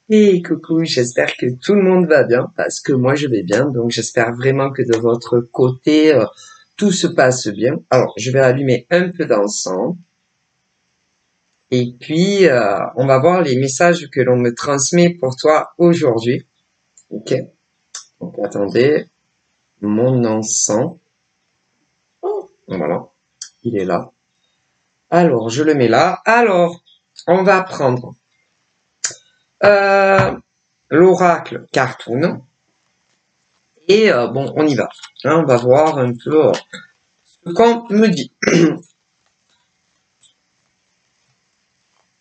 Et coucou, j'espère que tout le monde va bien parce que moi je vais bien. Donc j'espère vraiment que de votre côté tout se passe bien. Alors je vais allumer un peu d'encens et puis on va voir les messages que l'on me transmet pour toi aujourd'hui. Ok. Donc attendez, mon encens. Voilà, il est là. Alors je le mets là. Alors on va prendre euh, l'oracle Cartoon. Et bon, on y va. Hein, on va voir un peu ce qu'on me dit.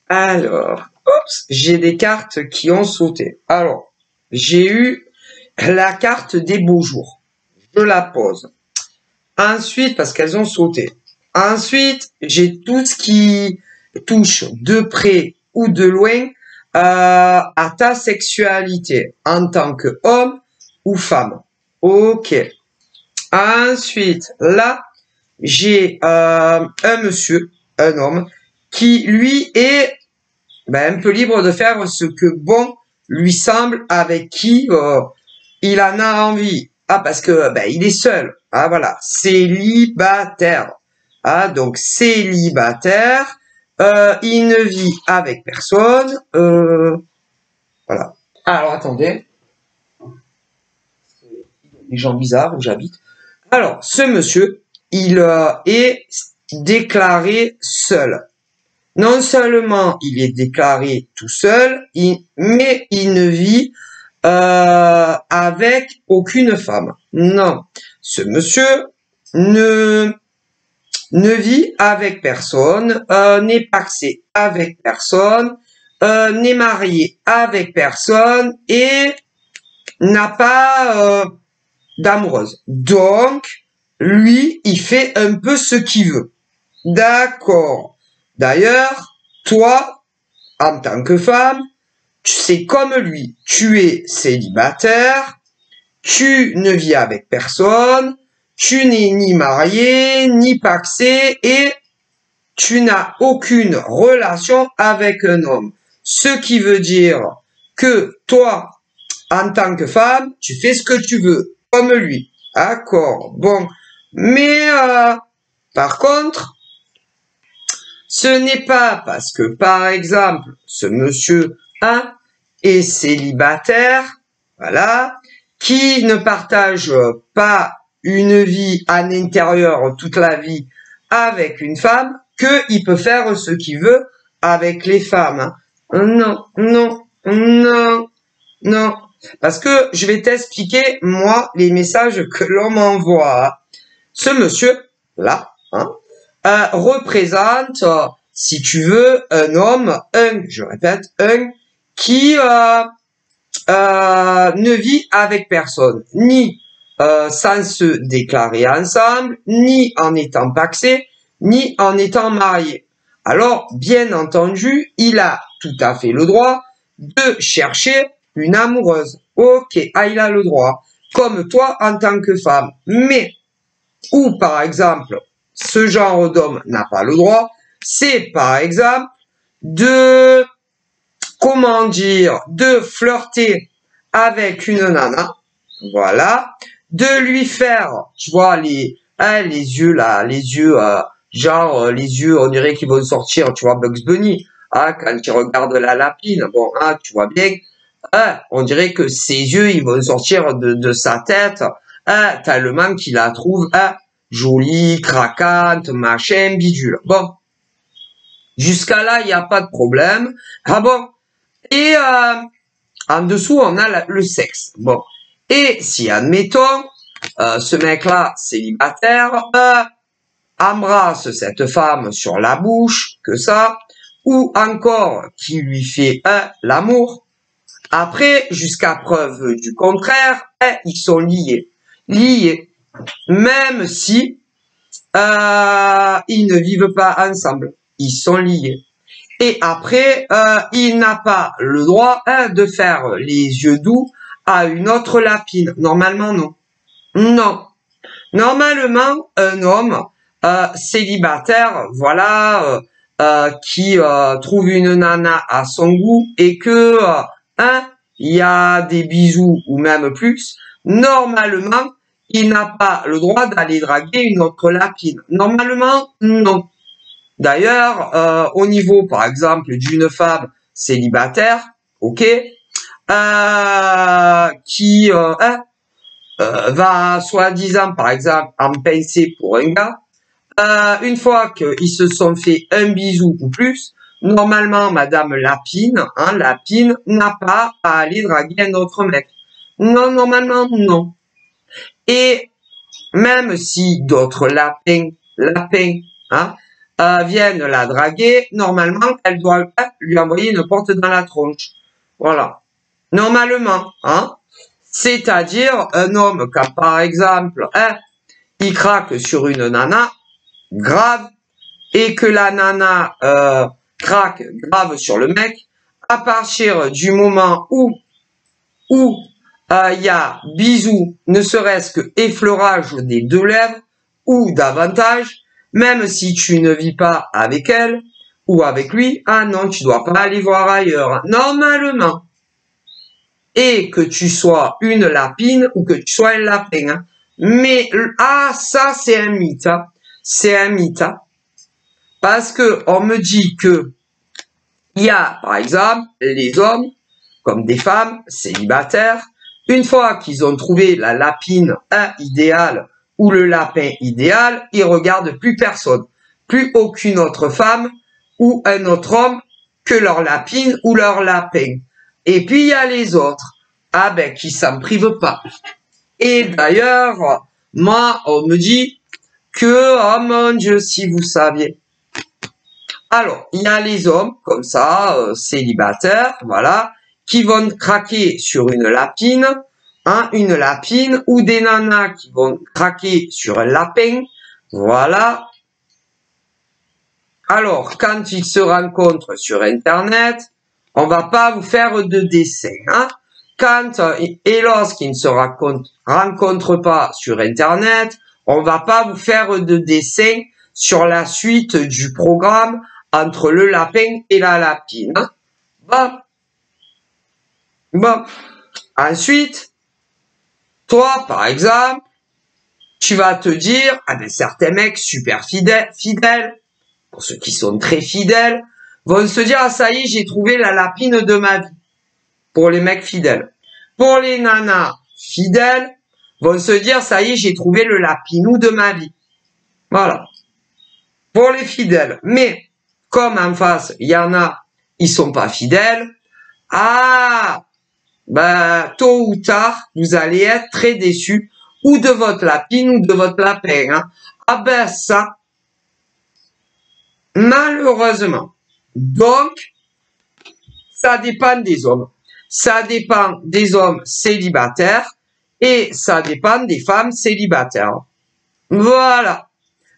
Alors, oups, j'ai des cartes qui ont sauté. Alors, j'ai eu la carte des beaux jours. Je la pose. Ensuite, parce qu'elles ont sauté. Ensuite, j'ai tout ce qui touche de près ou de loin à ta sexualité en tant qu'homme ou femme. Ok. Ensuite, là, j'ai un monsieur, un homme, qui lui est un peu libre de faire ce que bon lui semble, avec qui il en a envie. Ah, parce que il est seul. Ah voilà, célibataire. Ah, donc célibataire, il ne vit avec personne. Voilà. Alors attendez, les gens bizarres où j'habite. Alors, ce monsieur, il est déclaré seul. Non seulement il est déclaré tout seul, mais il ne vit avec aucune femme. Non, ce monsieur ne vit avec personne, n'est paxé avec personne, n'est marié avec personne et n'a pas d'amoureuse. Donc, lui, il fait un peu ce qu'il veut. D'accord. D'ailleurs, toi, en tant que femme, c'est comme lui. Tu es célibataire, tu ne vis avec personne, tu n'es ni marié, ni paxé et tu n'as aucune relation avec un homme. Ce qui veut dire que toi, en tant que femme, tu fais ce que tu veux, comme lui. D'accord. Bon. Mais, par contre, ce n'est pas parce que, par exemple, ce monsieur 1 est célibataire, voilà, qui ne partage pas une vie à l'intérieur toute la vie avec une femme, qu'il peut faire ce qu'il veut avec les femmes. Non, non, non, non. Parce que je vais t'expliquer, moi, les messages que l'on m'envoie. Ce monsieur-là, représente, si tu veux, un homme, je répète, qui ne vit avec personne, ni sans se déclarer ensemble, ni en étant paxé, ni en étant marié. Alors, bien entendu, il a tout à fait le droit de chercher une amoureuse. Ok, il a le droit, comme toi en tant que femme. Mais, ou par exemple, ce genre d'homme n'a pas le droit, c'est par exemple de, comment dire, de flirter avec une nana, voilà, de lui faire, tu vois, les yeux là, les yeux, les yeux, on dirait qu'ils vont sortir, tu vois, Bugs Bunny, quand il regarde la lapine, bon, tu vois bien, on dirait que ses yeux, ils vont sortir de sa tête, tellement qu'il la trouve, jolie, craquante, machin, bidule. Bon, jusqu'à là, il n'y a pas de problème. Ah bon, et en dessous, on a le sexe. Bon, et si, admettons, ce mec-là, célibataire, embrasse cette femme sur la bouche, que ça, ou encore qui lui fait l'amour, après, jusqu'à preuve du contraire, ils sont liés. Liés. Même si ils ne vivent pas ensemble. Ils sont liés. Et après, il n'a pas le droit de faire les yeux doux à une autre lapine. Normalement, non. Non. Normalement, un homme célibataire, voilà, qui trouve une nana à son goût et que il y a des bisous ou même plus, normalement, il n'a pas le droit d'aller draguer une autre lapine. Normalement, non. D'ailleurs, au niveau, par exemple, d'une femme célibataire, ok, qui va soi-disant, par exemple, en pincer pour un gars, une fois qu'ils se sont fait un bisou ou plus, normalement, Madame Lapine, Lapine n'a pas à aller draguer un autre mec. Non, normalement, non. Et même si d'autres lapins, viennent la draguer, normalement, elle doit lui envoyer une porte dans la tronche. Voilà. Normalement, c'est-à-dire un homme quand, par exemple, il craque sur une nana, grave, et que la nana craque grave sur le mec, à partir du moment où il y a bisous, ne serait-ce que effleurage des deux lèvres, ou davantage, même si tu ne vis pas avec elle, ou avec lui, non, tu dois pas aller voir ailleurs, normalement. Et que tu sois une lapine, ou que tu sois un lapin, Mais, ça, c'est un mythe, c'est un mythe, parce que on me dit que il y a, par exemple, les hommes, comme des femmes célibataires, une fois qu'ils ont trouvé la lapine idéale ou le lapin idéal, ils regardent plus personne, plus aucune autre femme ou un autre homme que leur lapine ou leur lapin. Et puis il y a les autres, qui s'en privent pas. Et d'ailleurs, moi, on me dit que, oh mon Dieu, si vous saviez. Alors, il y a les hommes, comme ça, célibataires, voilà, qui vont craquer sur une lapine, ou des nanas qui vont craquer sur un lapin, voilà. Alors, quand ils se rencontrent sur Internet, on va pas vous faire de dessin, et lorsqu'ils ne se rencontrent pas sur Internet, on va pas vous faire de dessin sur la suite du programme entre le lapin et la lapine. Bon. Ensuite, toi, par exemple, tu vas te dire, certains mecs super fidèles, pour ceux qui sont très fidèles, vont se dire, ça y est, j'ai trouvé la lapine de ma vie. Pour les mecs fidèles. Pour les nanas fidèles, vont se dire, ça y est, j'ai trouvé le lapinou de ma vie. Voilà. Pour les fidèles. Mais, comme en face, il y en a, ils sont pas fidèles, tôt ou tard, vous allez être très déçus, ou de votre lapine, ou de votre lapin, ça, malheureusement. Donc, ça dépend des hommes. Ça dépend des hommes célibataires et ça dépend des femmes célibataires. Voilà.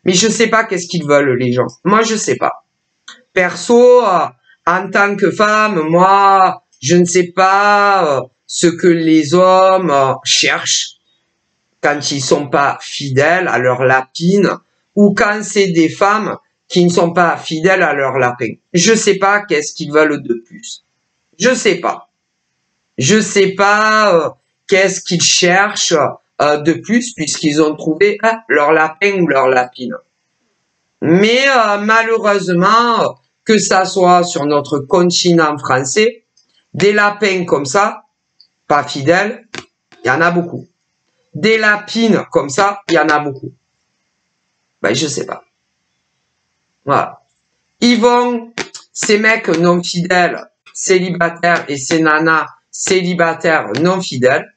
Mais je sais pas qu'est-ce qu'ils veulent, les gens. Moi, je sais pas. Perso, en tant que femme, moi, je ne sais pas ce que les hommes cherchent quand ils sont pas fidèles à leur lapine ou quand c'est des femmes qui ne sont pas fidèles à leur lapin. Je sais pas qu'est-ce qu'ils veulent de plus. Je sais pas. Je sais pas qu'est-ce qu'ils cherchent de plus puisqu'ils ont trouvé leur lapin ou leur lapine. Mais malheureusement, que ça soit sur notre continent français, des lapins comme ça, pas fidèles, il y en a beaucoup. Des lapines comme ça, il y en a beaucoup. Je sais pas. Voilà. Ces mecs non fidèles, célibataires et ces nanas célibataires non fidèles,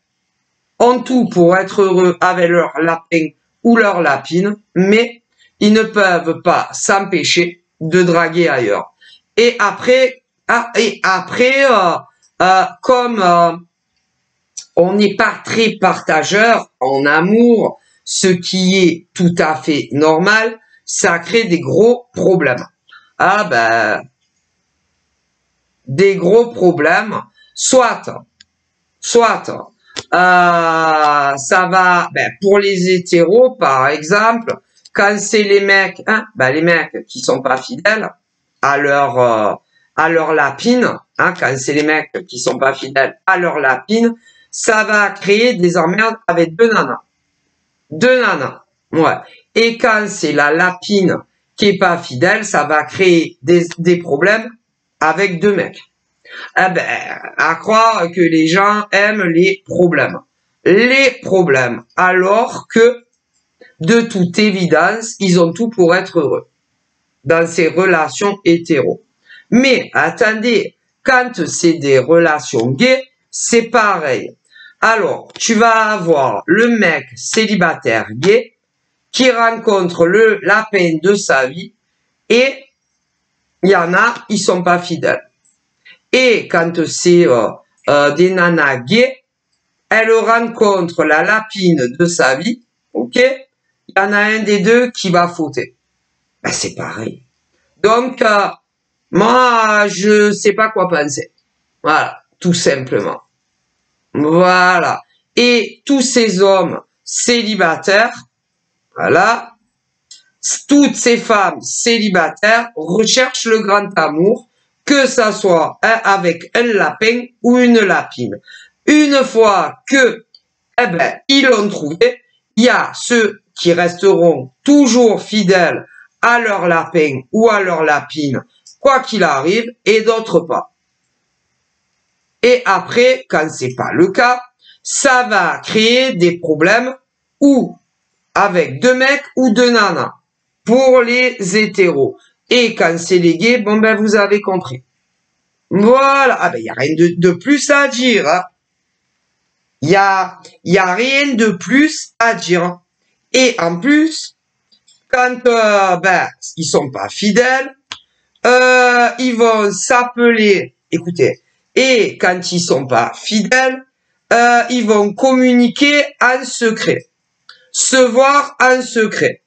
ont tout pour être heureux avec leur lapin ou leur lapine, mais ils ne peuvent pas s'empêcher de draguer ailleurs. Et après, comme on n'est pas très partageur en amour, ce qui est tout à fait normal, ça crée des gros problèmes. Des gros problèmes. Soit, ça va, pour les hétéros, par exemple, quand c'est les mecs, les mecs qui sont pas fidèles à leur à leur lapine, hein, quand c'est les mecs qui sont pas fidèles à leur lapine, ça va créer des emmerdes avec deux nanas. Deux nanas. Ouais. Et quand c'est la lapine qui est pas fidèle, ça va créer des problèmes avec deux mecs. Eh ben, à croire que les gens aiment les problèmes. Les problèmes. Alors que, de toute évidence, ils ont tout pour être heureux dans ces relations hétéros. Mais, attendez, quand c'est des relations gays, c'est pareil. Alors, tu vas avoir le mec célibataire gay qui rencontre le lapin de sa vie et il y en a, ils sont pas fidèles. Et quand c'est des nanas gays, elles rencontrent la lapine de sa vie, ok? Il y en a un des deux qui va fauter. Ben, c'est pareil. Donc, moi, je sais pas quoi penser. Voilà, tout simplement. Voilà. Et tous ces hommes célibataires, voilà, toutes ces femmes célibataires recherchent le grand amour, que ça soit avec un lapin ou une lapine. Une fois que, eh ben, ils l'ont trouvé, il y a ceux qui resteront toujours fidèles à leur lapin ou à leur lapine, quoi qu'il arrive, et d'autres pas. Et après, quand c'est pas le cas, ça va créer des problèmes ou avec deux mecs ou deux nanas pour les hétéros. Et quand c'est les gays, bon ben vous avez compris. Voilà. Ah ben il y a rien de plus à dire. Hein. Il y a rien de plus à dire. Et en plus, quand ben ils sont pas fidèles, ils vont s'appeler. Écoutez. Et quand ils sont pas fidèles, ils vont communiquer en secret. Se voir en secret.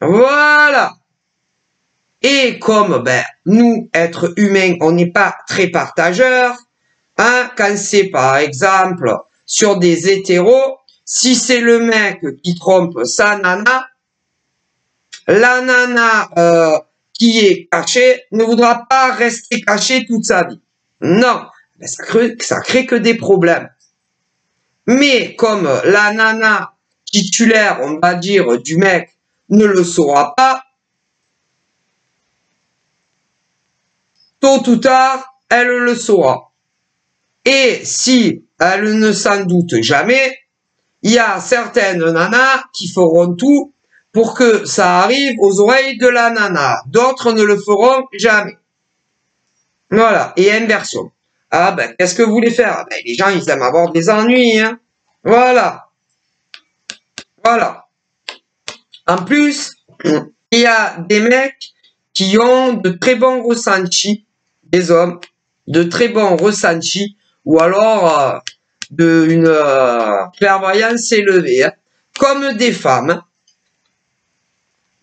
Voilà. Et comme ben nous, êtres humains, on n'est pas très partageurs, hein, quand c'est par exemple sur des hétéros, si c'est le mec qui trompe sa nana, la nana qui est cachée ne voudra pas rester cachée toute sa vie. Non, ben, ça crée que des problèmes. Mais comme la nana titulaire, on va dire, du mec ne le saura pas, tôt ou tard, elle le saura. Et si elle ne s'en doute jamais, il y a certaines nanas qui feront tout pour que ça arrive aux oreilles de la nana. D'autres ne le feront jamais. Voilà. Et inversion. Ah ben, qu'est-ce que vous voulez faire? Ben, les gens, ils aiment avoir des ennuis. Hein. Voilà. Voilà. En plus, il y a des mecs qui ont de très bons ressentis, des hommes, de très bons ressentis, ou alors une clairvoyance élevée, hein, comme des femmes.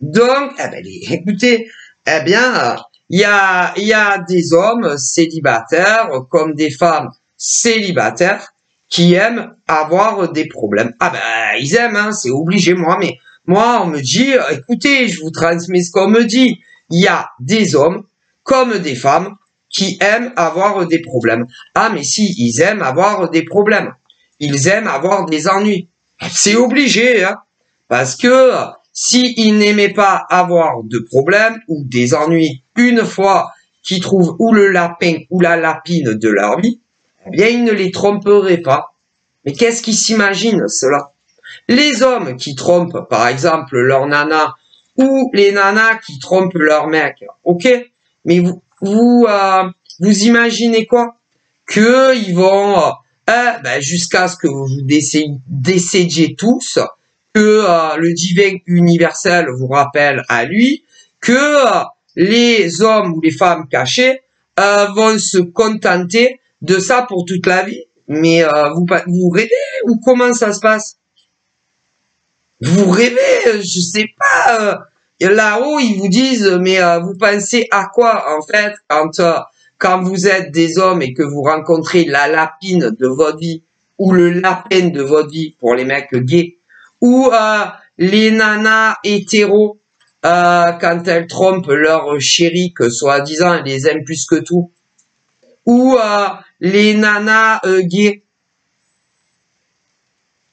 Donc, eh ben, écoutez, eh bien, il y a des hommes célibataires comme des femmes célibataires qui aiment avoir des problèmes. Ah ben, ils aiment, hein, c'est obligé, mais moi, on me dit, écoutez, je vous transmets ce qu'on me dit. Il y a des hommes comme des femmes qui aiment avoir des problèmes. Ah, mais si, ils aiment avoir des problèmes. Ils aiment avoir des ennuis. C'est obligé, hein. Parce que s'ils n'aimaient pas avoir de problèmes ou des ennuis une fois qu'ils trouvent ou le lapin ou la lapine de leur vie, eh bien, ils ne les tromperaient pas. Mais qu'est-ce qu'ils s'imaginent, cela? Les hommes qui trompent, par exemple, leur nana, ou les nanas qui trompent leur mec, ok? Mais vous imaginez quoi? Que ils vont, ben, jusqu'à ce que vous décédiez tous, que le divin universel vous rappelle à lui, que les hommes ou les femmes cachées vont se contenter de ça pour toute la vie. Mais vous rêvez ou comment ça se passe? Vous rêvez, je sais pas. Là-haut, ils vous disent, mais vous pensez à quoi en fait quand vous êtes des hommes et que vous rencontrez la lapine de votre vie ou le lapin de votre vie pour les mecs gays ou les nanas hétéros quand elles trompent leur chéri que soi-disant elles les aiment plus que tout. ou les nanas gays.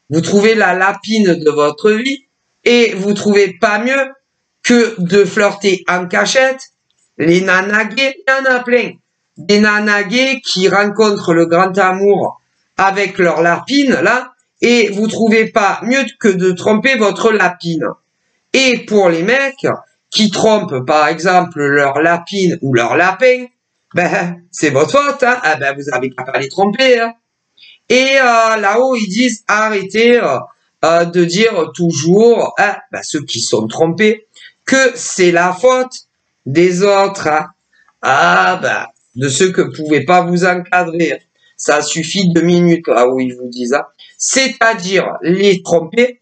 Vous trouvez la lapine de votre vie et vous trouvez pas mieux que de flirter en cachette. Les nanas gays, il y en a plein. Des nanas gays qui rencontrent le grand amour avec leur lapine, là, et vous trouvez pas mieux que de tromper votre lapine. Et pour les mecs qui trompent, par exemple, leur lapine ou leur lapin, ben, c'est votre faute, hein. Ah ben, vous avez qu'à pas les tromper, hein. Et là-haut, ils disent arrêtez de dire toujours, hein, ben, ceux qui sont trompés, que c'est la faute des autres, hein. Ah ben, de ceux que vous pouvez pas vous encadrer. Ça suffit 2 minutes là où ils vous disent, hein. C'est-à-dire les tromper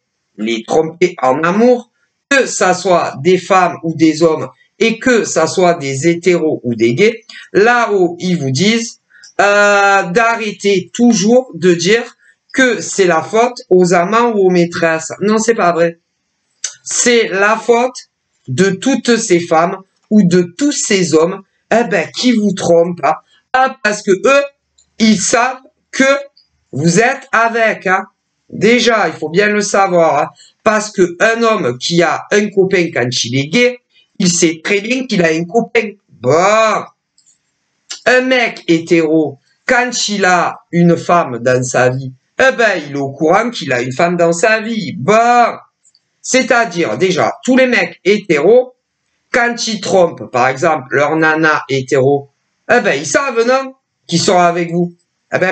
en amour, que ça soit des femmes ou des hommes et que ça soit des hétéros ou des gays. Là où ils vous disent d'arrêter toujours de dire que c'est la faute aux amants ou aux maîtresses. Non, c'est pas vrai. C'est la faute de toutes ces femmes ou de tous ces hommes qui vous trompent. Hein. Ah, parce que eux, ils savent que vous êtes avec. Hein. Déjà, il faut bien le savoir. Hein, parce que un homme qui a un copain quand il est gay, il sait très bien qu'il a un copain. Bon. Un mec hétéro, quand il a une femme dans sa vie, il est au courant qu'il a une femme dans sa vie. Bon. C'est-à-dire, déjà, tous les mecs hétéros, quand ils trompent, par exemple, leur nana hétéro, ils savent, non, qu'ils sont avec vous.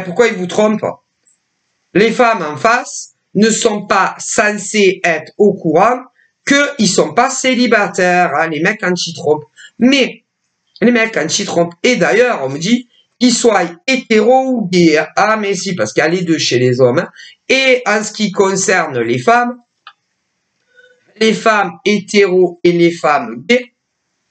Pourquoi ils vous trompent? Les femmes en face ne sont pas censées être au courant qu'ils sont pas célibataires, hein, les mecs quand ils trompent. Mais, les mecs quand ils trompent, et d'ailleurs, on me dit, qu'ils soient hétéros ou gays. Ah, mais si, parce qu'il y a les deux chez les hommes. Hein. Et en ce qui concerne les femmes hétéros et les femmes gays,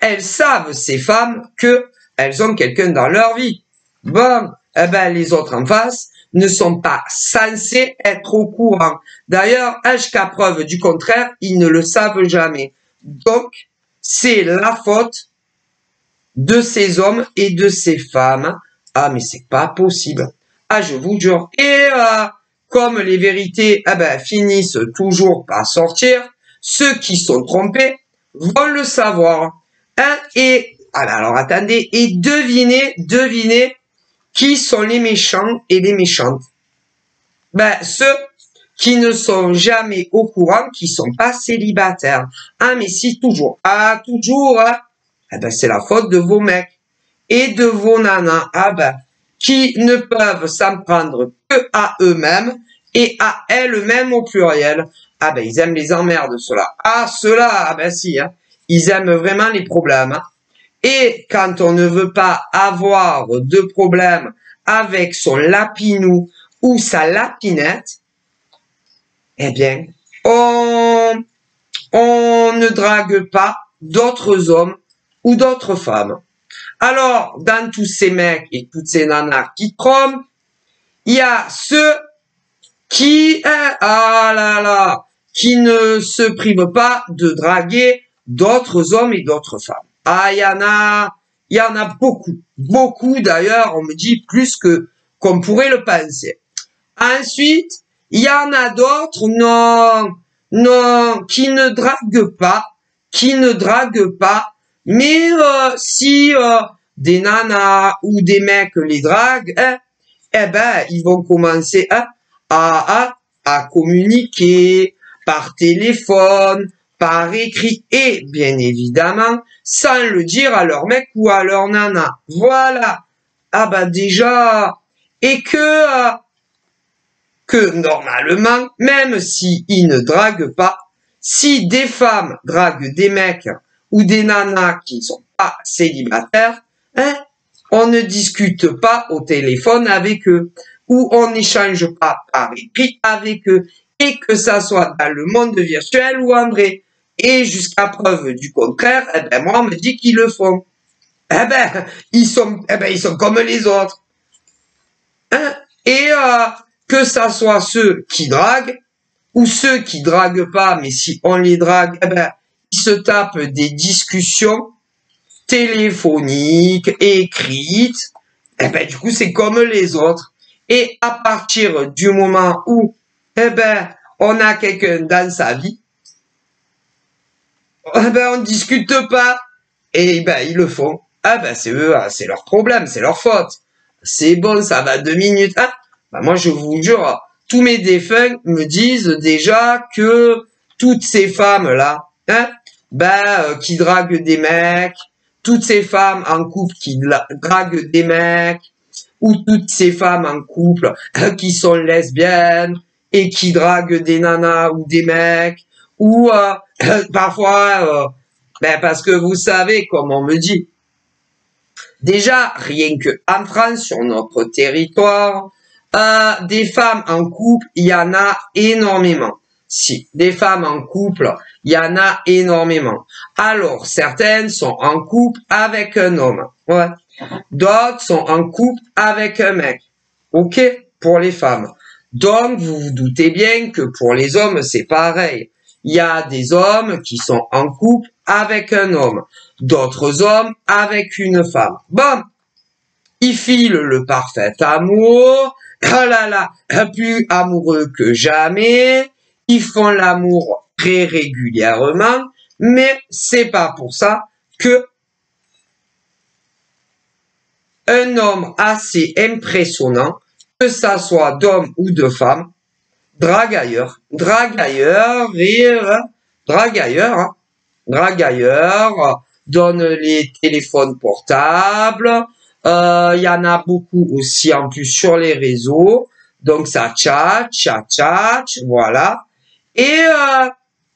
elles savent, ces femmes, qu'elles ont quelqu'un dans leur vie. Bon, les autres en face ne sont pas censés être au courant. D'ailleurs, jusqu'à preuve du contraire, ils ne le savent jamais. Donc, c'est la faute de ces hommes et de ces femmes. Ah, mais c'est pas possible. Ah, je vous jure. Et comme les vérités finissent toujours par sortir, ceux qui sont trompés vont le savoir. Hein, et alors attendez, et devinez qui sont les méchants et les méchantes. Ceux qui ne sont jamais au courant, qui sont pas célibataires. Ah, mais si, toujours. Ah, toujours, hein. C'est la faute de vos mecs et de vos nanas. Qui ne peuvent s'en prendre que à eux-mêmes et à elles-mêmes au pluriel. Ils aiment les emmerdes, ceux-là. Ah, ceux-là, si, hein. Ils aiment vraiment les problèmes. Hein. Et quand on ne veut pas avoir de problème avec son lapinou ou sa lapinette, on ne drague pas d'autres hommes ou d'autres femmes. Alors, dans tous ces mecs et toutes ces nanas qui trompent, il y a ceux qui, qui ne se privent pas de draguer d'autres hommes et d'autres femmes. Ah, il y en a beaucoup d'ailleurs, on me dit plus qu'on pourrait le penser. Ensuite, il y en a d'autres, non, qui ne draguent pas, mais si des nanas ou des mecs les draguent, ils vont commencer à communiquer par téléphone, par écrit et bien évidemment sans le dire à leur mec ou à leur nana. Voilà. Déjà, et que normalement, même si ils ne draguent pas, si des femmes draguent des mecs ou des nanas qui ne sont pas célibataires, on ne discute pas au téléphone avec eux, ou on n'échange pas par écrit avec eux, et que ça soit dans le monde virtuel ou en vrai. Et jusqu'à preuve du contraire, moi on me dit qu'ils le font. Ils sont comme les autres. Hein? Et que ça soit ceux qui draguent ou ceux qui draguent pas, mais si on les drague, ils se tapent des discussions téléphoniques, écrites, eh ben, du coup, c'est comme les autres. Et à partir du moment où, eh ben, on a quelqu'un dans sa vie, eh ben, on ne discute pas. Et ben, ils le font. Ah ben, c'est eux, c'est leur problème, c'est leur faute. C'est bon, ça va 2 minutes. Ah, ben, moi, je vous jure, tous mes défunts me disent déjà que toutes ces femmes-là, hein, qui draguent des mecs, toutes ces femmes en couple qui draguent des mecs, ou toutes ces femmes en couple qui sont lesbiennes et qui draguent des nanas ou des mecs, ou parfois, parce que vous savez, comme on me dit, déjà, rien que en France, sur notre territoire, des femmes en couple, il y en a énormément. Si, des femmes en couple, il y en a énormément. Alors, certaines sont en couple avec un homme. Ouais. D'autres sont en couple avec un mec. Ok? Pour les femmes. Donc, vous vous doutez bien que pour les hommes, c'est pareil. Il y a des hommes qui sont en couple avec un homme. D'autres hommes avec une femme. Bon. Ils filent le parfait amour. Oh là là, plus amoureux que jamais. Ils font l'amour très régulièrement. Mais c'est pas pour ça que un homme assez impressionnant, que ça soit d'homme ou de femme, drague ailleurs, donne les téléphones portables, il y en a beaucoup aussi en plus sur les réseaux, donc ça chat, voilà. Et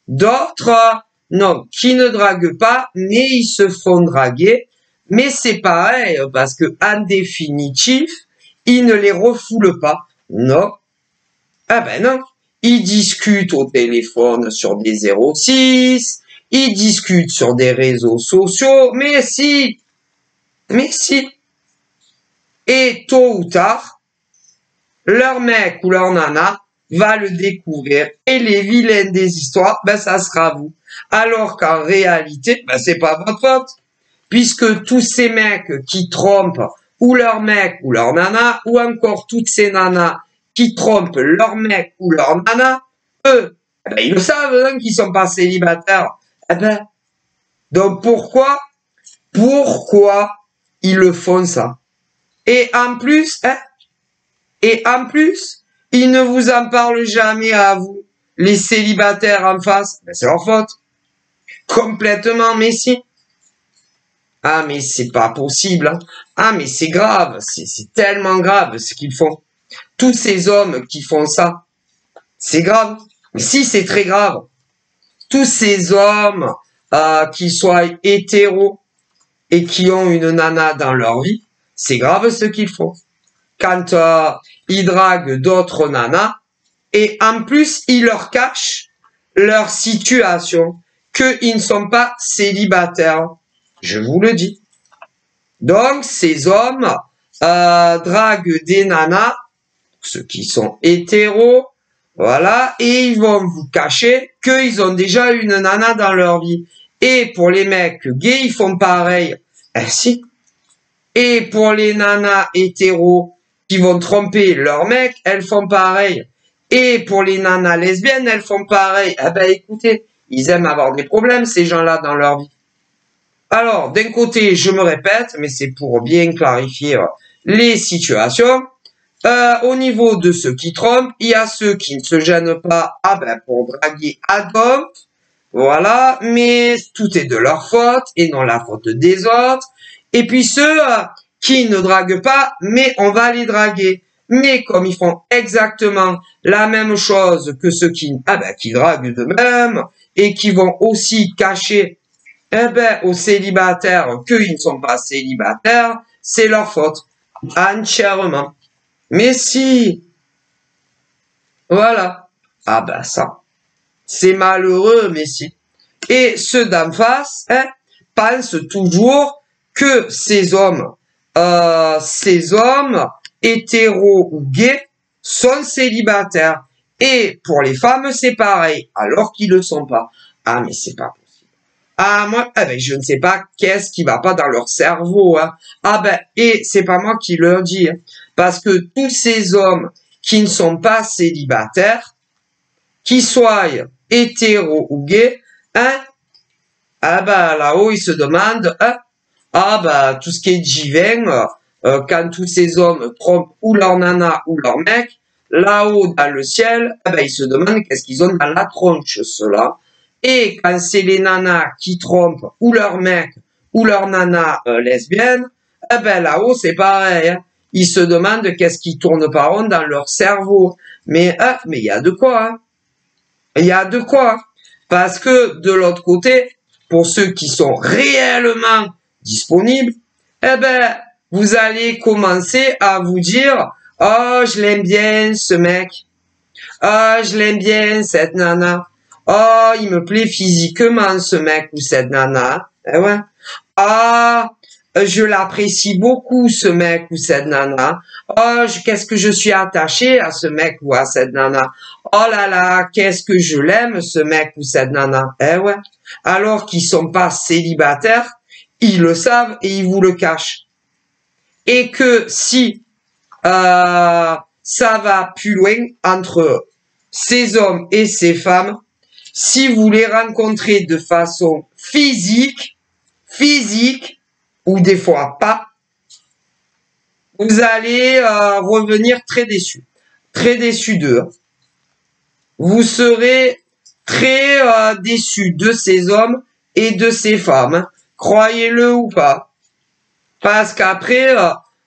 d'autres, non, qui ne draguent pas, mais ils se font draguer. Mais c'est pareil, parce que en définitif, ils ne les refoulent pas. Non. Ah ben non. Ils discutent au téléphone sur des 06, ils discutent sur des réseaux sociaux, mais si. Et tôt ou tard, leur mec ou leur nana va le découvrir. Et les vilains des histoires, ça sera vous. Alors qu'en réalité, c'est pas votre faute. Puisque tous ces mecs qui trompent ou leur mec ou leur nana, ou encore toutes ces nanas qui trompent leur mec ou leur nana, eux, ils le savent hein, qu'ils sont pas célibataires. Donc pourquoi ils le font ça? Et en plus, ils ne vous en parlent jamais à vous, les célibataires en face. C'est leur faute. Complètement, mais si. Ah, mais c'est pas possible. Hein. Ah, mais c'est grave. C'est tellement grave ce qu'ils font. Tous ces hommes qui font ça, c'est grave. Mais si, c'est très grave. Tous ces hommes qui soient hétéros et qui ont une nana dans leur vie, c'est grave ce qu'ils font. Quand ils draguent d'autres nanas et en plus, ils leur cachent leur situation, qu'ils ne sont pas célibataires. Je vous le dis. Donc, ces hommes draguent des nanas, ceux qui sont hétéros, voilà, et ils vont vous cacher qu'ils ont déjà une nana dans leur vie. Et pour les mecs gays, ils font pareil. Si. Et pour les nanas hétéros qui vont tromper leur mec, elles font pareil. Et pour les nanas lesbiennes, elles font pareil. Écoutez, ils aiment avoir des problèmes, ces gens-là, dans leur vie. Alors, d'un côté, je me répète, mais c'est pour bien clarifier les situations. Au niveau de ceux qui trompent, il y a ceux qui ne se gênent pas pour draguer à d'autres. Voilà, mais tout est de leur faute et non la faute des autres. Et puis ceux qui ne draguent pas, mais on va les draguer. Mais comme ils font exactement la même chose que ceux qui draguent d'eux-mêmes et qui vont aussi cacher aux célibataires qu'ils ne sont pas célibataires, c'est leur faute. Entièrement. Mais si. Voilà. Ça. C'est malheureux, mais si. Et ceux d'en face, pensent toujours que ces hommes hétéros ou gays sont célibataires. Et pour les femmes, c'est pareil, alors qu'ils ne le sont pas. Ah, mais c'est pas possible. Ah, moi, eh ben, je ne sais pas qu'est-ce qui va pas dans leur cerveau, hein. Ah ben, et c'est pas moi qui leur dis, hein. Parce que tous ces hommes qui ne sont pas célibataires, qu'ils soient hétéros ou gays, hein, ah ben, là-haut, ils se demandent, hein, ah ben, tout ce qui est divin, quand tous ces hommes trompent ou leur nana ou leur mec, là-haut dans le ciel, eh ben, ils se demandent qu'est-ce qu'ils ont dans la tronche, ceux-là. Et quand c'est les nanas qui trompent ou leur mec ou leur nana lesbienne, eh ben là-haut c'est pareil, hein. Ils se demandent qu'est-ce qui tourne pas rond dans leur cerveau. Mais il y a de quoi, hein. Il y a de quoi. Parce que de l'autre côté, pour ceux qui sont réellement disponibles, eh ben vous allez commencer à vous dire, oh je l'aime bien ce mec, oh je l'aime bien cette nana. Oh, il me plaît physiquement, ce mec ou cette nana. Eh ouais. Ah, je l'apprécie beaucoup, ce mec ou cette nana. Oh, qu'est-ce que je suis attaché à ce mec ou à cette nana. Oh là là, qu'est-ce que je l'aime, ce mec ou cette nana. Eh ouais. Alors qu'ils sont pas célibataires, ils le savent et ils vous le cachent. Et que si ça va plus loin entre ces hommes et ces femmes, si vous les rencontrez de façon physique, ou des fois pas, vous allez revenir très déçu d'eux. Vous serez très déçu de ces hommes et de ces femmes, croyez-le ou pas, parce qu'après,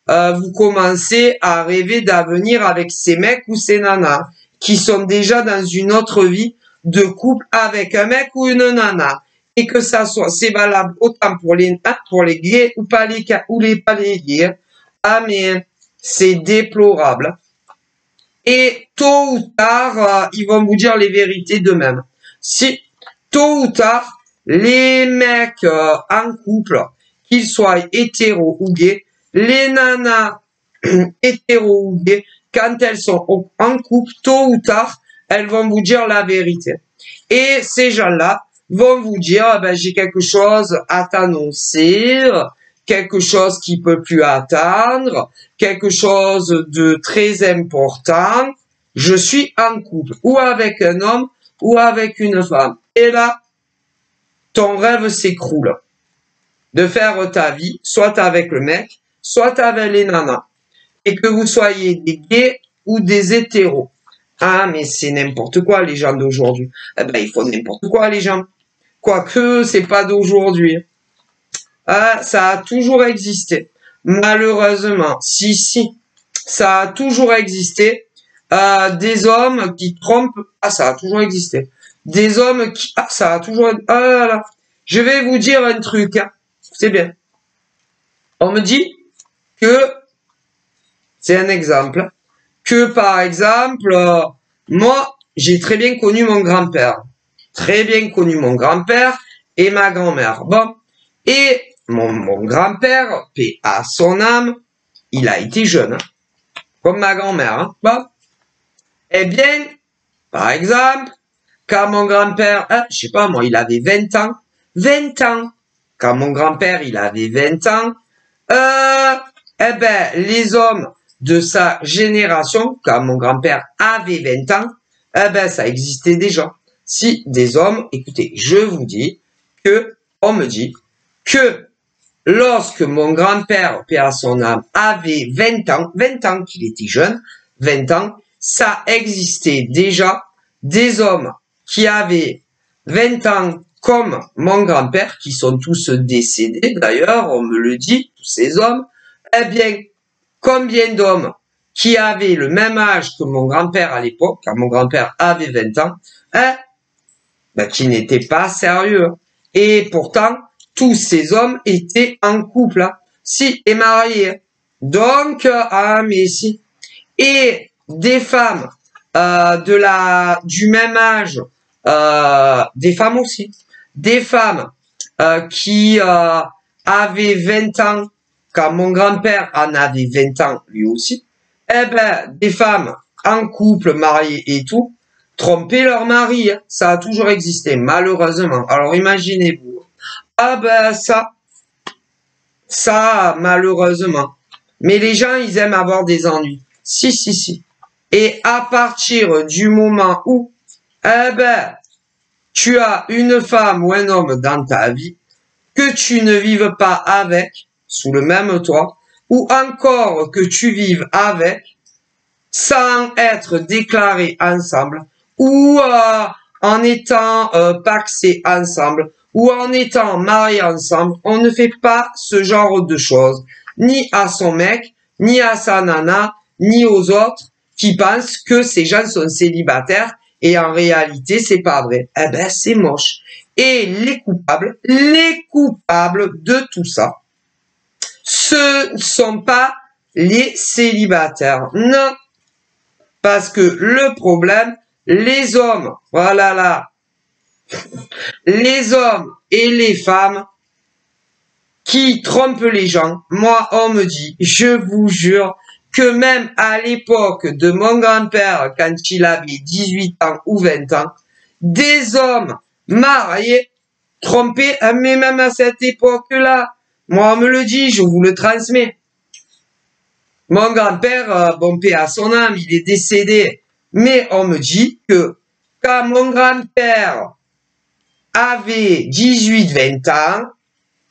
vous commencez à rêver d'avenir avec ces mecs ou ces nanas, qui sont déjà dans une autre vie, de couple avec un mec ou une nana, et que ça soit, c'est valable autant pour les gays ou pas les gays. Ah mais c'est déplorable. Et tôt ou tard, ils vont vous dire les vérités d'eux-mêmes. Si tôt ou tard, les mecs en couple, qu'ils soient hétéros ou gays, les nanas hétéros ou gays, quand elles sont en couple, tôt ou tard, elles vont vous dire la vérité. Et ces gens-là vont vous dire, ben, j'ai quelque chose à t'annoncer, quelque chose qui peut plus attendre, quelque chose de très important. Je suis en couple, ou avec un homme, ou avec une femme. Et là, ton rêve s'écroule. De faire ta vie, soit avec le mec, soit avec les nanas. Et que vous soyez des gays ou des hétéros. Ah, mais c'est n'importe quoi, les gens d'aujourd'hui. Eh ben, ils font n'importe quoi, les gens. Quoique, c'est pas d'aujourd'hui. Ah, ça a toujours existé. Malheureusement, si, ça a toujours existé. Des hommes qui trompent. Ah, ça a toujours existé. Des hommes qui. Ah, ça a toujours. Ah là là. Je vais vous dire un truc. Hein. C'est bien. On me dit que. C'est un exemple. Que par exemple, moi, j'ai très bien connu mon grand-père. Très bien connu mon grand-père et ma grand-mère. Bon. Et mon grand-père, paix à son âme, il a été jeune. Hein, comme ma grand-mère. Hein, bon. Eh bien, par exemple, quand mon grand-père, je sais pas moi, il avait 20 ans. 20 ans. Quand mon grand-père, il avait 20 ans, eh ben, les hommes de sa génération, quand mon grand-père avait 20 ans, eh ben, ça existait déjà. Si des hommes, écoutez, je vous dis que, on me dit que lorsque mon grand-père, paix à son âme, avait 20 ans qu'il était jeune, 20 ans, ça existait déjà des hommes qui avaient 20 ans comme mon grand-père, qui sont tous décédés d'ailleurs, on me le dit, tous ces hommes. Eh bien, combien d'hommes qui avaient le même âge que mon grand-père à l'époque, quand mon grand-père avait 20 ans, hein, ben, qui n'étaient pas sérieux. Et pourtant, tous ces hommes étaient en couple, hein, si, et mariés. Donc, ah, mais si. Et des femmes du même âge, des femmes aussi, des femmes qui avaient 20 ans, quand mon grand-père en avait 20 ans lui aussi, eh ben, des femmes en couple, mariées et tout, tromper leur mari, hein, ça a toujours existé, malheureusement. Alors imaginez-vous. Ah ben ça, malheureusement. Mais les gens, ils aiment avoir des ennuis. Si, si, si. Et à partir du moment où, eh ben, tu as une femme ou un homme dans ta vie, que tu ne vives pas avec, sous le même toit, ou encore que tu vives avec, sans être déclarés ensemble, ou en étant pacsés ensemble, ou en étant mariés ensemble, on ne fait pas ce genre de choses, ni à son mec, ni à sa nana, ni aux autres qui pensent que ces gens sont célibataires et en réalité c'est pas vrai. Eh ben c'est moche. Et les coupables de tout ça, ce ne sont pas les célibataires. Non. Parce que le problème, les hommes, voilà là, les hommes et les femmes qui trompent les gens, moi on me dit, je vous jure, que même à l'époque de mon grand-père, quand il avait 18 ans ou 20 ans, des hommes mariés trompaient, mais même à cette époque-là, moi on me le dit, je vous le transmets. Mon grand-père, bon paix à son âme, il est décédé. Mais on me dit que quand mon grand-père avait 18-20 ans,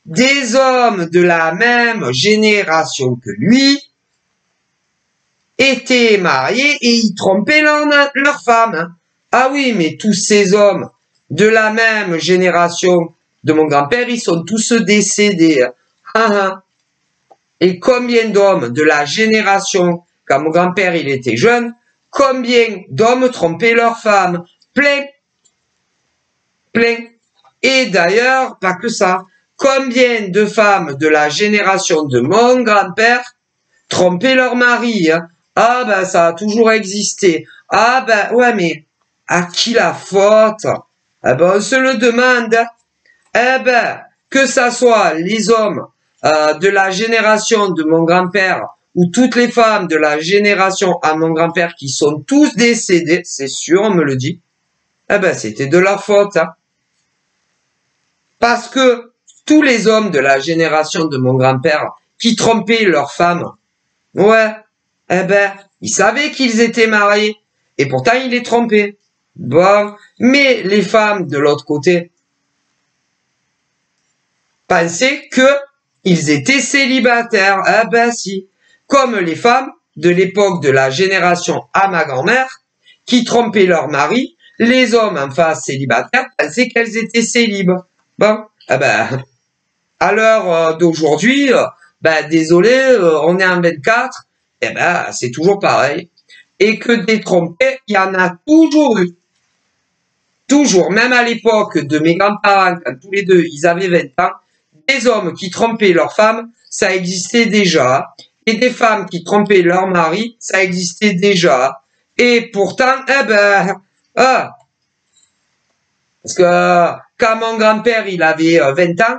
des hommes de la même génération que lui étaient mariés et ils trompaient leur femme. Ah oui, mais tous ces hommes de la même génération de mon grand-père, ils sont tous décédés. Et combien d'hommes de la génération, quand mon grand-père il était jeune, combien d'hommes trompaient leurs femmes? Plein. Plein. Et d'ailleurs, pas que ça. Combien de femmes de la génération de mon grand-père trompaient leur mari? Ah ben ça a toujours existé. Ah ben ouais mais à qui la faute? Eh ben on se le demande. Eh ben que ça soit les hommes de la génération de mon grand-père ou toutes les femmes de la génération à mon grand-père qui sont tous décédés, c'est sûr, on me le dit, eh ben c'était de leur faute. Hein. Parce que tous les hommes de la génération de mon grand-père qui trompaient leurs femmes, ouais, eh ben, ils savaient qu'ils étaient mariés et pourtant ils les trompaient. Bon, mais les femmes de l'autre côté pensaient que ils étaient célibataires. Ah ben si. Comme les femmes de l'époque de la génération à ma grand-mère, qui trompaient leur mari, les hommes en face célibataires pensaient qu'elles étaient célibes. Bon, ah ben, à l'heure d'aujourd'hui, ben désolé, on est en 24, eh ben c'est toujours pareil. Et que des trompés, il y en a toujours eu. Toujours, même à l'époque de mes grands-parents, quand tous les deux, ils avaient 20 ans, des hommes qui trompaient leurs femmes, ça existait déjà. Et des femmes qui trompaient leur mari, ça existait déjà. Et pourtant, eh ben, parce que quand mon grand-père, il avait 20 ans,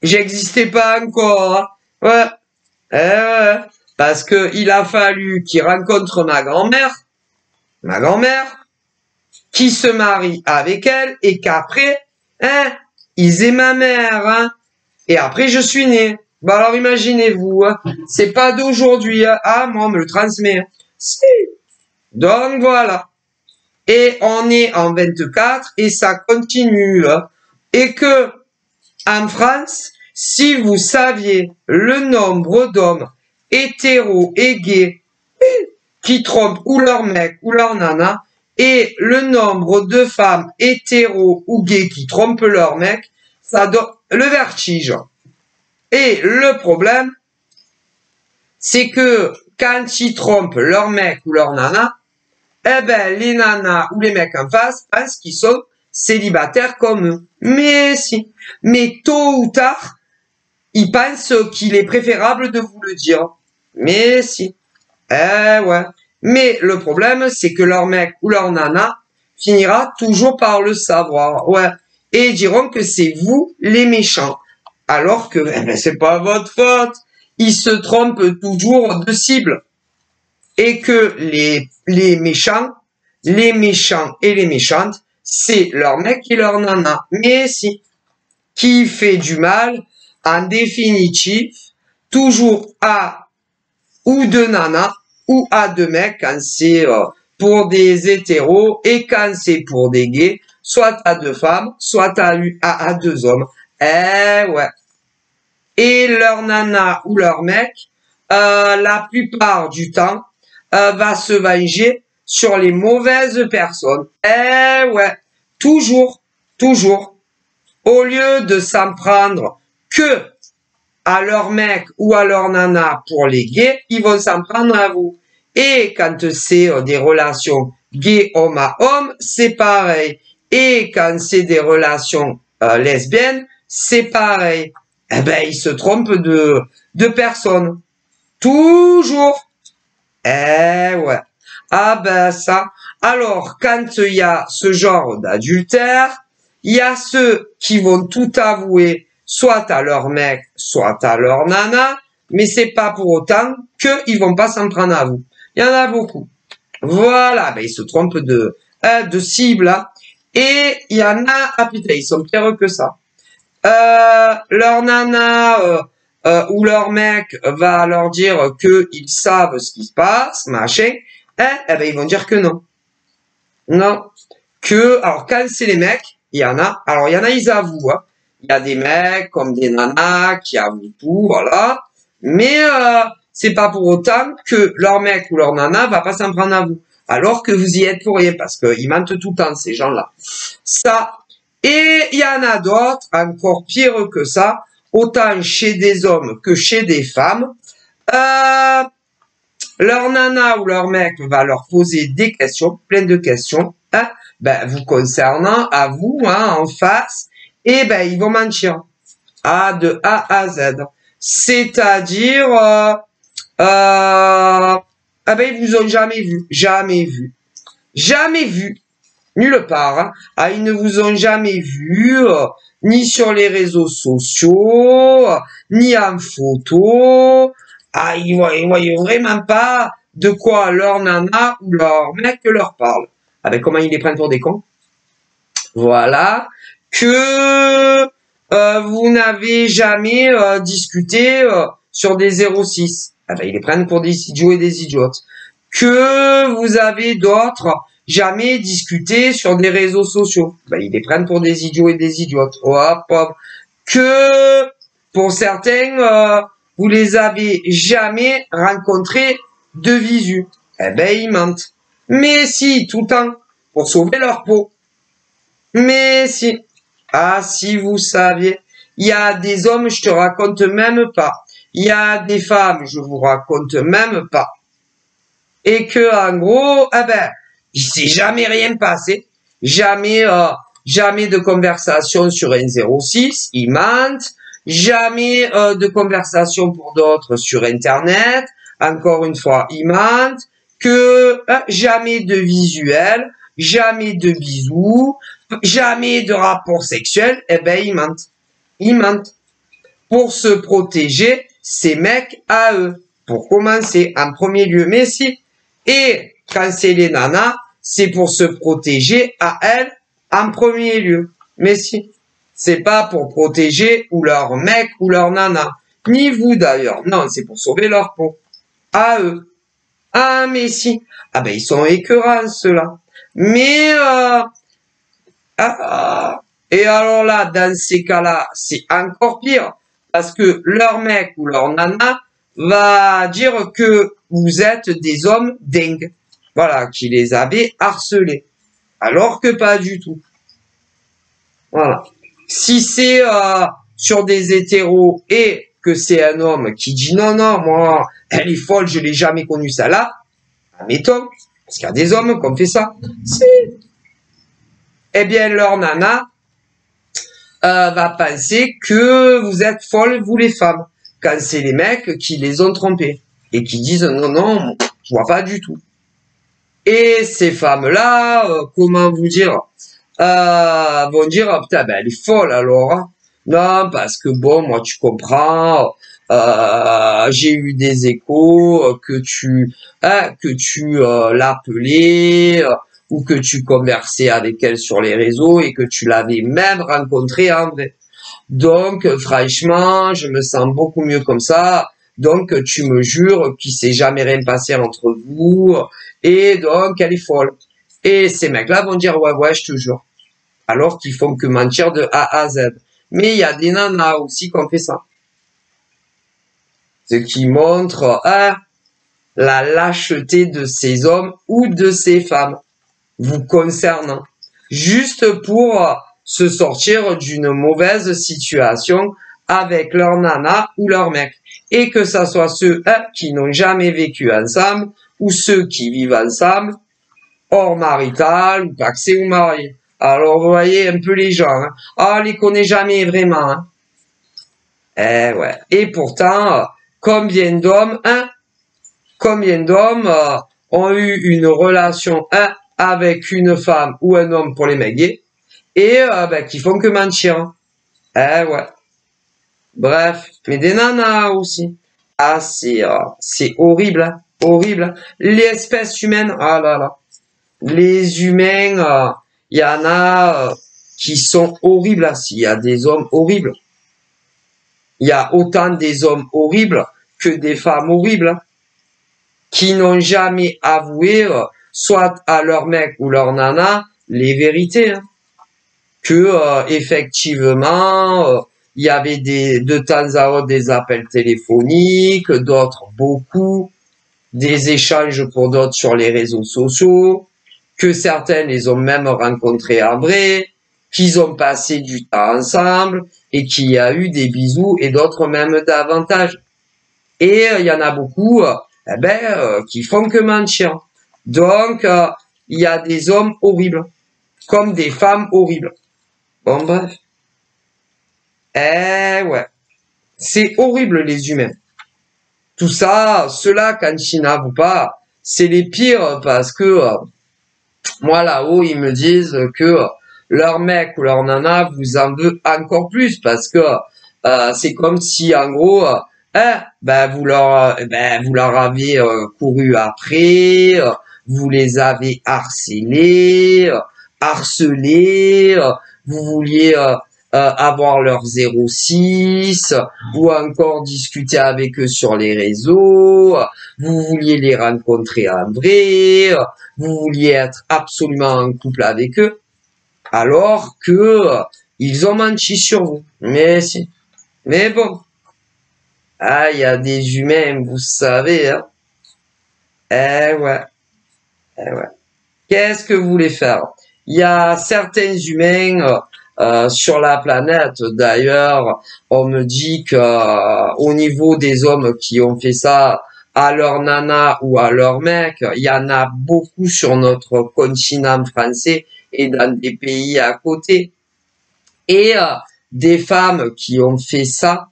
j'existais pas encore. Ouais. Ouais. Parce que il a fallu qu'il rencontre ma grand-mère, qui se marie avec elle, et qu'après, ils aient ma mère, hein. Et après, je suis né. Bah alors imaginez-vous, hein, c'est pas d'aujourd'hui, hein. Ah, moi on me le transmet. Hein. Si. Donc voilà. Et on est en 24 et ça continue. Hein. Et que en France, si vous saviez le nombre d'hommes hétéros et gays qui trompent ou leur mec ou leur nana, et le nombre de femmes hétéros ou gays qui trompent leur mec, ça donne le vertige. Et le problème, c'est que quand ils trompent leur mec ou leur nana, eh ben les nanas ou les mecs en face pensent qu'ils sont célibataires comme eux. Mais si. Mais tôt ou tard, ils pensent qu'il est préférable de vous le dire. Mais si. Eh ouais. Mais le problème, c'est que leur mec ou leur nana finira toujours par le savoir. Ouais. Et ils diront que c'est vous les méchants. Alors que c'est pas votre faute. Ils se trompent toujours de cible. Et que les méchants et les méchantes, c'est leur mec et leur nana. Mais si. qui fait du mal, en définitive, toujours à ou deux nanas ou à deux mecs quand c'est pour des hétéros et quand c'est pour des gays, soit à deux femmes, soit à deux hommes. Eh ouais. Et leur nana ou leur mec, la plupart du temps, va se venger sur les mauvaises personnes. Eh ouais. Toujours, toujours. Au lieu de s'en prendre que à leur mec ou à leur nana pour les gays, ils vont s'en prendre à vous. Et quand c'est des relations gay homme à homme, c'est pareil. Et quand c'est des relations lesbiennes, c'est pareil. Eh ben, ils se trompent de personnes. Toujours. Eh ouais. Ah ben ça. Alors, quand il y a ce genre d'adultère, il y a ceux qui vont tout avouer, soit à leur mec, soit à leur nana, mais c'est pas pour autant qu'ils vont pas s'en prendre à vous. Il y en a beaucoup. Voilà, ben ils se trompent de cible, hein. Et il y en a, ah putain, ils sont pires que ça. Leur nana ou leur mec va leur dire qu'ils savent ce qui se passe, machin, hein, eh ben ils vont dire que non. Non. Alors quand c'est les mecs, il y en a, ils avouent, hein. Il y a des mecs comme des nanas qui avouent tout, voilà. Mais c'est pas pour autant que leur mec ou leur nana va pas s'en prendre à vous. Alors que vous y êtes pour rien, parce qu'ils mentent tout le temps, ces gens-là. Ça. Et il y en a d'autres, encore pire que ça, autant chez des hommes que chez des femmes. Leur nana ou leur mec va leur poser des questions, plein de questions, hein, ben, vous concernant, à vous, hein, en face, et ben, ils vont mentir. De A à Z. C'est-à-dire, ben, ils vous ont jamais vu. Jamais vu. Jamais vu. Nulle part. Hein. Ils ne vous ont jamais vu, ni sur les réseaux sociaux, ni en photo. Ils voient vraiment pas de quoi leur nana ou leur mec leur parle. Avec comment ils les prennent pour des cons. Voilà. Que vous n'avez jamais discuté sur des 06. Ils les prennent pour des idiots et des idiotes. Que vous avez d'autres jamais discuté sur des réseaux sociaux. Ils les prennent pour des idiots et des idiotes. Que pour certains, vous les avez jamais rencontrés de visu. Ils mentent. Mais si, tout le temps, pour sauver leur peau. Mais si. Si vous saviez, il y a des hommes, je te raconte même pas. Il y a des femmes, je vous raconte même pas. Et que, en gros, il s'est jamais rien passé. Jamais de conversation sur un 06. Ils mentent. Jamais de conversation pour d'autres sur Internet. Encore une fois, ils mentent. Que jamais de visuel. Jamais de bisous. Jamais de rapport sexuel. Ils mentent. Ils mentent. Pour se protéger, ces mecs à eux. Pour commencer, en premier lieu. Mais si. Et quand c'est les nanas, c'est pour se protéger à elles en premier lieu. Mais si, c'est pas pour protéger ou leur mec ou leur nana. Ni vous d'ailleurs. Non, c'est pour sauver leur peau. À eux. Mais si. Ils sont écœurants ceux-là. Mais et alors là, dans ces cas-là, c'est encore pire. Parce que leur mec ou leur nana va dire que vous êtes des hommes dingues. Voilà, qui les avaient harcelés. Alors que pas du tout. Voilà. Si c'est sur des hétéros et que c'est un homme qui dit non, moi, elle est folle, je l'ai jamais connue ça là, admettons, parce qu'il y a des hommes qui ont fait ça. Eh bien, leur nana va penser que vous êtes folles, vous les femmes, quand c'est les mecs qui les ont trompés et qui disent non, je vois pas du tout. Et ces femmes-là, comment vous dire, vont dire putain, elle est folle alors. Hein. Non, parce que bon, moi tu comprends, j'ai eu des échos que tu l'appelais ou que tu conversais avec elle sur les réseaux et que tu l'avais même rencontrée en vrai. Donc, franchement, je me sens beaucoup mieux comme ça. Donc, tu me jures qu'il s'est jamais rien passé entre vous. Et donc, elle est folle. Et ces mecs-là vont dire, ouais, ouais, je te jure. Alors qu'ils font que mentir de A à Z. Mais il y a des nanas aussi qui ont fait ça. Ce qui montre la lâcheté de ces hommes ou de ces femmes vous concernant. Juste pour se sortir d'une mauvaise situation avec leur nana ou leur mec. Et que ça soit ceux qui n'ont jamais vécu ensemble ou ceux qui vivent ensemble, hors marital, ou paxé ou marié. Alors vous voyez un peu les gens. Hein. Ah, on les connaît jamais vraiment. Hein. Eh ouais. Et pourtant, combien d'hommes ont eu une relation avec une femme ou un homme pour les mecs gays et qui font que mentir. Eh ouais. Bref, mais des nanas aussi. Ah, c'est horrible, hein, horrible. L'espèce humaine, ah là là. Les humains, il y en a qui sont horribles. Hein. Il y a des hommes horribles. Il y a autant des hommes horribles que des femmes horribles hein, qui n'ont jamais avoué, soit à leur mec ou leur nana, les vérités. Hein. Que effectivement, il y avait de temps à autre des appels téléphoniques, d'autres beaucoup, des échanges pour d'autres sur les réseaux sociaux, que certains les ont même rencontrés en vrai, qu'ils ont passé du temps ensemble et qu'il y a eu des bisous et d'autres même davantage. Et il y en a beaucoup qui font que mentir. Donc, il y a des hommes horribles, comme des femmes horribles. Bon, bref. Eh ouais. C'est horrible, les humains. Tout ça, ceux-là, quand ils n'avouent pas, c'est les pires parce que moi, là-haut, ils me disent que leur mec ou leur nana vous en veut encore plus parce que c'est comme si, en gros, vous leur avez couru après, vous les avez harcelés, vous vouliez avoir leur 06, ou encore discuter avec eux sur les réseaux, vous vouliez les rencontrer en vrai, vous vouliez être absolument en couple avec eux, alors que ils ont menti sur vous. Mais si. Mais bon. Ah, il y a des humains, vous savez, hein. Eh ouais. Eh ouais. Qu'est-ce que vous voulez faire? Il y a certains humains sur la planète, d'ailleurs, on me dit que au niveau des hommes qui ont fait ça à leur nana ou à leur mec, il y en a beaucoup sur notre continent français et dans des pays à côté. Et des femmes qui ont fait ça,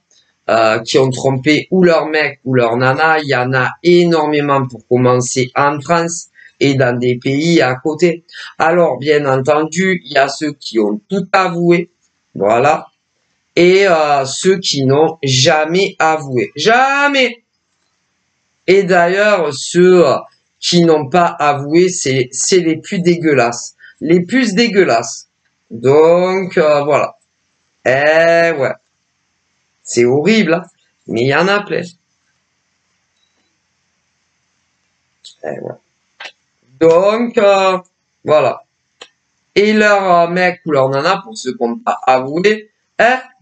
qui ont trompé ou leur mec ou leur nana, il y en a énormément pour commencer en France et dans des pays à côté. Alors, bien entendu, il y a ceux qui ont tout avoué, voilà, et ceux qui n'ont jamais avoué. Jamais. Et d'ailleurs, ceux qui n'ont pas avoué, c'est les plus dégueulasses. Les plus dégueulasses. Donc, voilà. Eh ouais. C'est horrible, hein, mais il y en a plein. Eh ouais. Donc, voilà. Et leur mec ou leur nana, pour ceux qui n'ont pas avoué,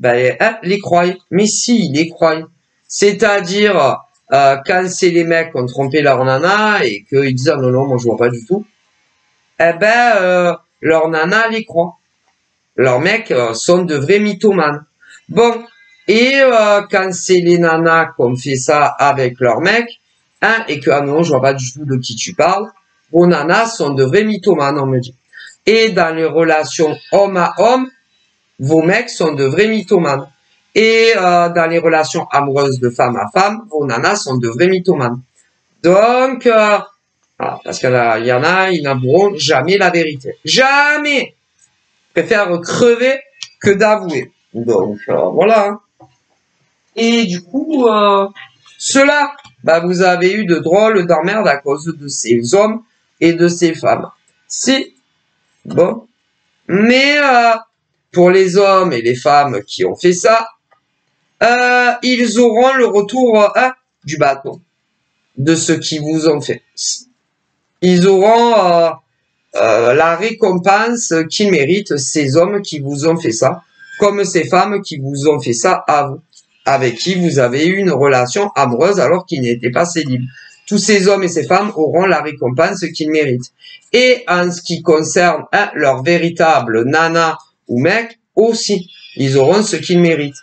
les croient. Mais si, ils les croient. C'est-à-dire, quand c'est les mecs qui ont trompé leur nana et qu'ils disent, ah, non, non, moi je vois pas du tout, leur nana les croit. Leurs mecs sont de vrais mythomanes. Bon, et quand c'est les nanas qui ont fait ça avec leurs mecs, hein, et que, ah non, je vois pas du tout de qui tu parles, vos nanas sont de vrais mythomanes, on me dit. Et dans les relations homme à homme, vos mecs sont de vrais mythomanes. Et dans les relations amoureuses de femme à femme, vos nanas sont de vrais mythomanes. Donc, voilà, parce qu'il y en a, ils n'avoueront jamais la vérité. Jamais! Ils préfèrent crever que d'avouer. Donc, voilà. Hein. Et du coup, cela, vous avez eu de drôles d'emmerdes à cause de ces hommes et de ces femmes. Si. Bon. Mais pour les hommes et les femmes qui ont fait ça, ils auront le retour du bâton de ce qui vous ont fait. Ils auront la récompense qu'ils méritent, ces hommes qui vous ont fait ça, comme ces femmes qui vous ont fait ça à vous, avec qui vous avez eu une relation amoureuse alors qu'ils n'étaient pas célibes. Tous ces hommes et ces femmes auront la récompense qu'ils méritent. Et en ce qui concerne leur véritable nana ou mec, aussi, ils auront ce qu'ils méritent.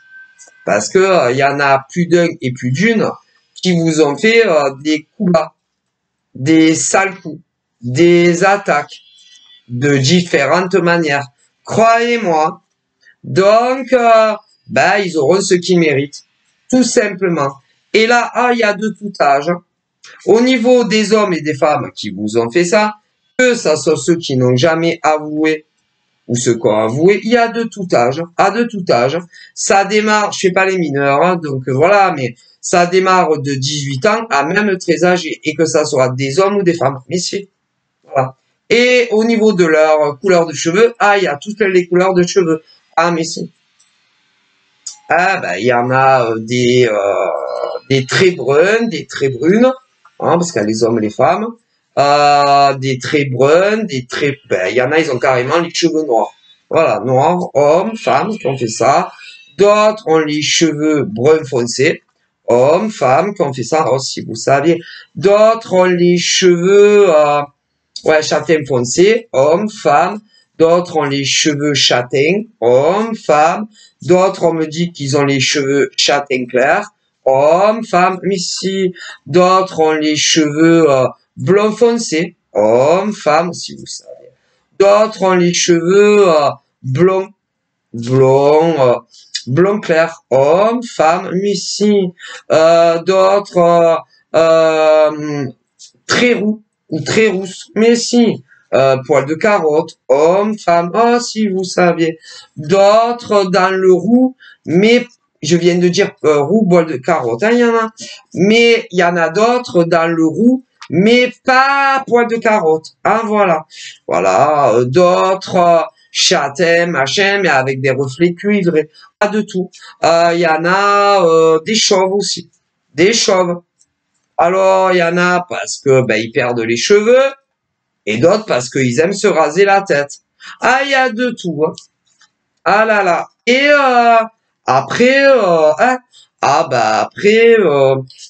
Parce que y en a plus d'un et plus d'une qui vous ont fait des coups bas, des sales coups, des attaques de différentes manières. Croyez-moi. Donc, ils auront ce qu'ils méritent. Tout simplement. Et là, il y a de tout âge. Au niveau des hommes et des femmes qui vous ont fait ça, que ça soit ceux qui n'ont jamais avoué ou ceux qui ont avoué, il y a de tout âge, à de tout âge. Ça démarre, je fais pas les mineurs, donc voilà, mais ça démarre de 18 ans à même très âgés, et que ça soit des hommes ou des femmes, messieurs. Voilà. Et au niveau de leur couleur de cheveux, il y a toutes les couleurs de cheveux. Messieurs. Il y en a des très bruns, des très brunes, parce qu'il y a les hommes et les femmes, des très bruns, il y en a, ils ont carrément les cheveux noirs. Voilà, noirs, hommes, femmes qui ont fait ça. D'autres ont les cheveux bruns foncés, hommes, femmes qui ont fait ça, si vous saviez. D'autres ont les cheveux, châtain foncé, hommes, femmes. D'autres ont les cheveux châtains, hommes, femmes. D'autres, on me dit qu'ils ont les cheveux châtain clair, hommes, femmes. Mais si, d'autres ont les cheveux blond foncé, hommes, femmes, si vous savez. D'autres ont les cheveux blond clair, hommes, femmes. Mais si, d'autres très roux ou très rousses. Mais si. Poil de carotte, homme, femme, si vous saviez. D'autres dans le roux, mais je viens de dire roux, poil de carotte, il y en a. Mais il y en a d'autres dans le roux, mais pas poil de carotte. Voilà. Voilà, d'autres châtain, machin, mais avec des reflets cuivrés. Pas de tout. Il y en a des chauves aussi. Des chauves. Alors, il y en a parce que ils perdent les cheveux. Et d'autres parce qu'ils aiment se raser la tête. Il y a de tout. Ah là là. Et après,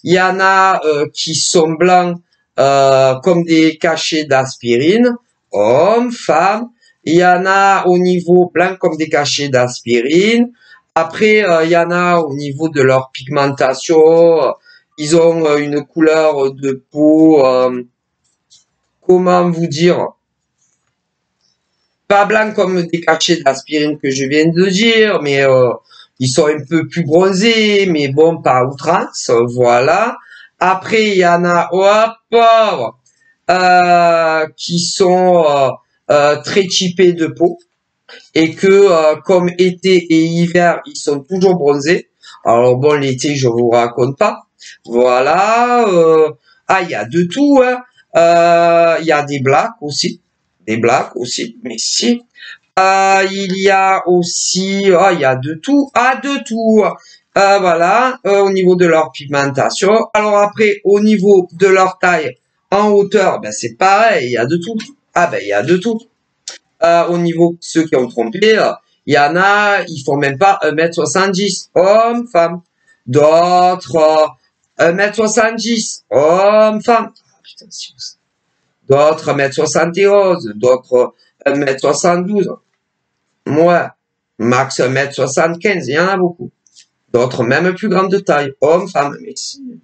il y en a qui sont blancs comme des cachets d'aspirine, hommes, femmes. Il y en a au niveau blanc comme des cachets d'aspirine. Après, il y en a au niveau de leur pigmentation. Ils ont une couleur de peau... comment vous dire, pas blanc comme des cachets d'aspirine que je viens de dire, mais ils sont un peu plus bronzés, mais bon, pas à outrance, voilà. Après, il y en a, qui sont très typés de peau, et que comme été et hiver, ils sont toujours bronzés. Alors bon, l'été, je vous raconte pas. Voilà. Il y a de tout, hein. Il y a des blacks aussi, mais si. Il y a aussi, il y a de tout, de tout. Voilà, au niveau de leur pigmentation. Alors après, au niveau de leur taille en hauteur, c'est pareil, il y a de tout. Il y a de tout. Au niveau de ceux qui ont trompé, il y en a, ils font même pas 1m70, hommes, femmes. D'autres, 1m70, hommes, femmes. D'autres 1m71, d'autres 1m72. Moi, max 1m75, il y en a beaucoup. D'autres même plus grandes de taille, hommes, femmes. Mais si vous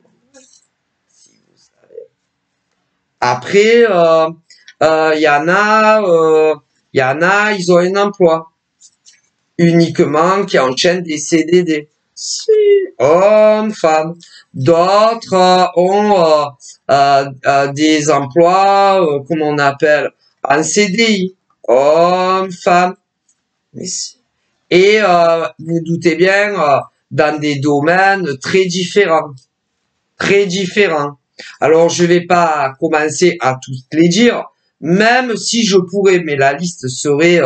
savez. Après, il y en a, ils ont un emploi uniquement qui enchaîne des CDD. Si, hommes, femmes. D'autres ont des emplois, comment on appelle, en CDI, hommes, femmes. Et vous doutez bien, dans des domaines très différents. Très différents. Alors, je vais pas commencer à toutes les dire, même si je pourrais, mais la liste serait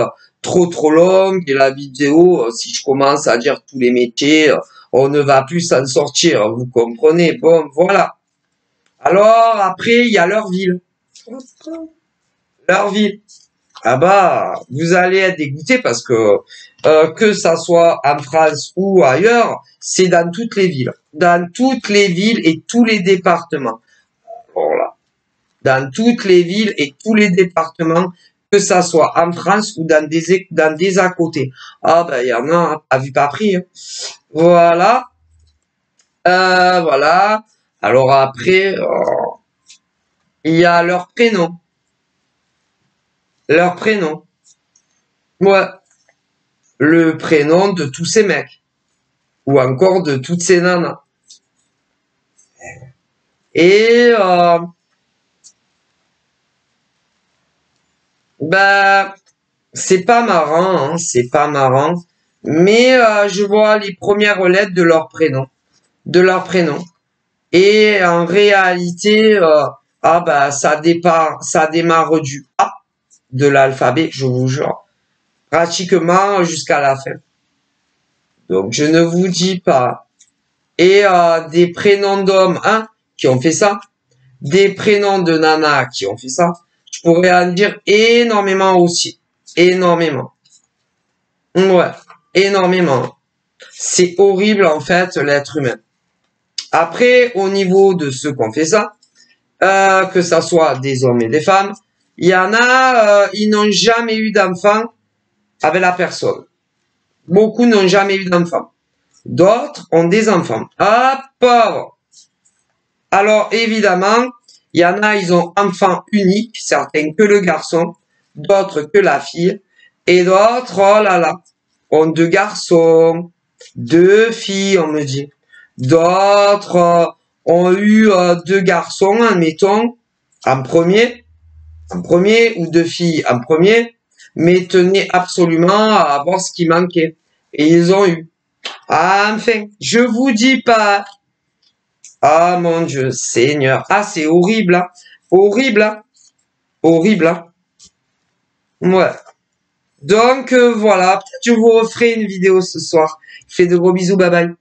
trop longue et la vidéo, si je commence à dire tous les métiers, on ne va plus s'en sortir, vous comprenez? Bon, voilà. Alors, après, il y a leur ville. Leur ville. Ah bah, vous allez être dégoûté parce que ça soit en France ou ailleurs, c'est dans toutes les villes. Dans toutes les villes et tous les départements. Voilà. Dans toutes les villes et tous les départements, que ça soit en France ou dans des à côté. Ah ben, il y en a, pas vu pas pris. Hein. Voilà. Voilà. Alors après, il y a leur prénom. Leur prénom. Ouais. Le prénom de tous ces mecs. Ou encore de toutes ces nanas. Et bah, c'est pas marrant, hein, c'est pas marrant. Mais je vois les premières lettres de leur prénom. De leur prénom. Et en réalité, ah bah ça démarre du A de l'alphabet, je vous jure. Pratiquement jusqu'à la fin. Donc je ne vous dis pas. Et des prénoms d'hommes hein, qui ont fait ça. Des prénoms de nana qui ont fait ça. Je pourrais en dire énormément aussi. Énormément. Ouais, énormément. C'est horrible en fait l'être humain. Après, au niveau de ceux qui ont fait ça, que ça soit des hommes et des femmes, il y en a, ils n'ont jamais eu d'enfant avec la personne. Beaucoup n'ont jamais eu d'enfant. D'autres ont des enfants. Ah, pauvre. Alors, évidemment, il y en a, ils ont enfant unique, certains que le garçon, d'autres que la fille, et d'autres, oh là là, ont deux garçons, deux filles, on me dit. D'autres ont eu deux garçons, admettons, en premier, ou deux filles en premier, mais tenaient absolument à avoir ce qui manquait. Et ils ont eu. Ah, enfin, je vous dis pas. Ah mon Dieu, Seigneur. Ah, c'est horrible, hein. Horrible, hein. Horrible, hein. Ouais. Donc, voilà. Peut-être je vous referai une vidéo ce soir. Je fais de gros bisous, bye bye.